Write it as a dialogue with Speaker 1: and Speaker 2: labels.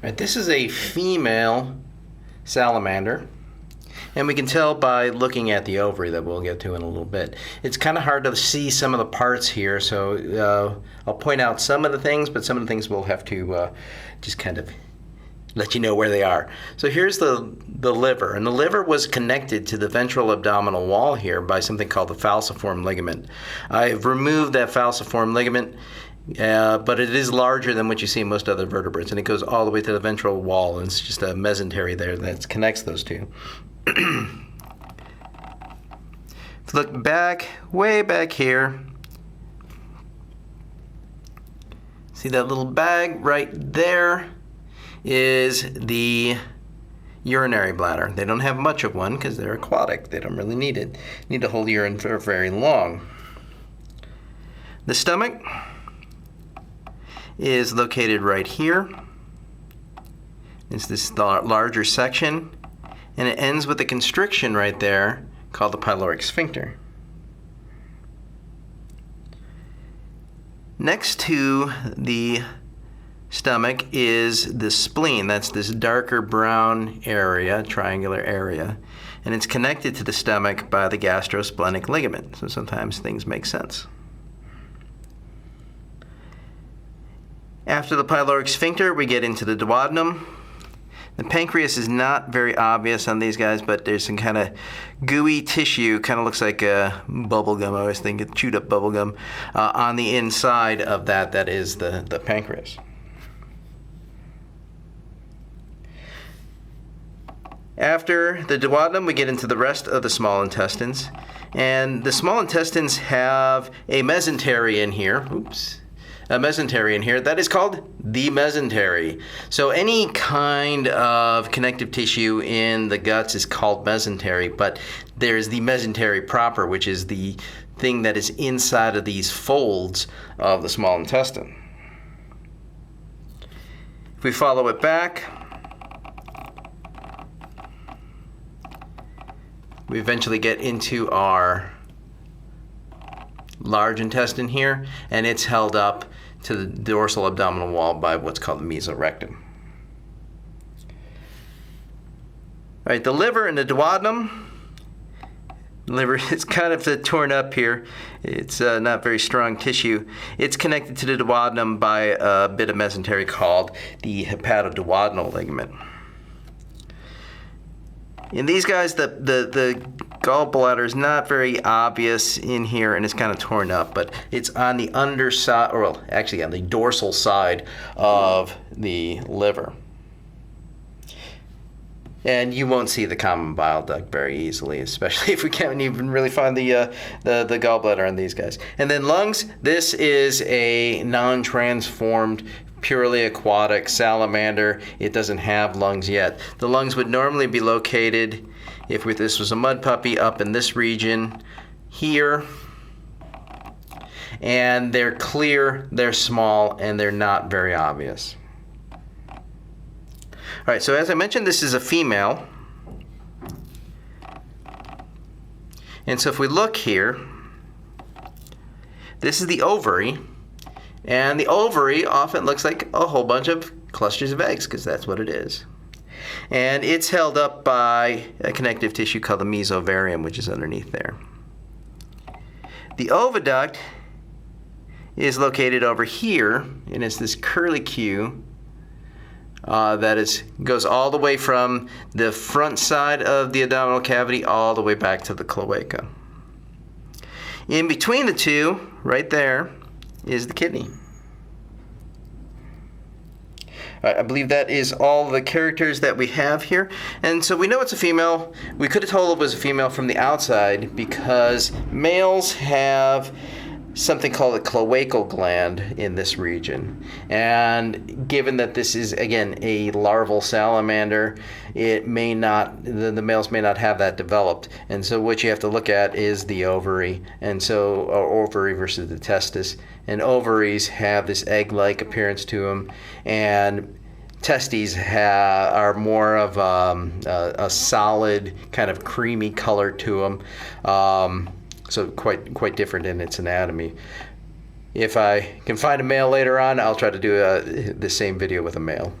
Speaker 1: Right, this is a female salamander, and we can tell by looking at the ovary that we'll get to in a little bit. It's kind of hard to see some of the parts here, so I'll point out some of the things, but some of the things we'll have to just kind of let you know where they are. So here's the liver, and the liver was connected to the ventral abdominal wall here by something called the falciform ligament. I've removed that falciform ligament, but it is larger than what you see in most other vertebrates, and it goes all the way to the ventral wall, and it's just a mesentery there that connects those two. If you look back, way back here, see that little bag right there is the urinary bladder. They don't have much of one because they're aquatic. They don't really need it. Need to hold urine for very long. The stomach is located right here. It's this larger section, and it ends with a constriction right there called the pyloric sphincter. Next to the stomach is the spleen. That's this darker brown area, triangular area, and it's connected to the stomach by the gastrosplenic ligament, so sometimes things make sense. After the pyloric sphincter, we get into the duodenum. The pancreas is not very obvious on these guys, but there's some kind of gooey tissue, kind of looks like bubble gum. I always think of chewed up bubble gum on the inside of that. That is the pancreas. After the duodenum, we get into the rest of the small intestines, and the small intestines have a mesentery in here. A mesentery in here that is called the mesentery. So any kind of connective tissue in the guts is called mesentery, but there's the mesentery proper, which is the thing that is inside of these folds of the small intestine. If we follow it back, we eventually get into our large intestine here, and it's held up to the dorsal abdominal wall by what's called the mesorectum. All right, the liver and the duodenum. The liver is kind of torn up here. It's not very strong tissue. It's connected to the duodenum by a bit of mesentery called the hepatoduodenal ligament. In these guys, the gallbladder is not very obvious in here, and it's kind of torn up, but it's on the underside, or well, actually on the dorsal side of the liver. And you won't see the common bile duct very easily, especially if we can't even really find the gallbladder on these guys. And then lungs, this is a non-transformed, purely aquatic salamander. It doesn't have lungs yet. The lungs would normally be located, if this was a mud puppy, up in this region here. And they're clear, they're small, and they're not very obvious. All right, so as I mentioned, this is a female. And so if we look here, this is the ovary. And the ovary often looks like a whole bunch of clusters of eggs, because that's what it is. And it's held up by a connective tissue called the mesovarium, which is underneath there. The oviduct is located over here, and it's this curlicue that goes all the way from the front side of the abdominal cavity all the way back to the cloaca. In between the two, right there, is the kidney. I believe that is all the characters that we have here. And so we know it's a female. We could have told it was a female from the outside because males have something called a cloacal gland in this region. And given that this is, again, a larval salamander, it may not, the males may not have that developed. And so what you have to look at is the ovary. And so, or ovary versus the testis. And ovaries have this egg-like appearance to them. And testes are more of a solid, kind of creamy color to them. So quite different in its anatomy. If I can find a male later on, I'll try to do the same video with a male.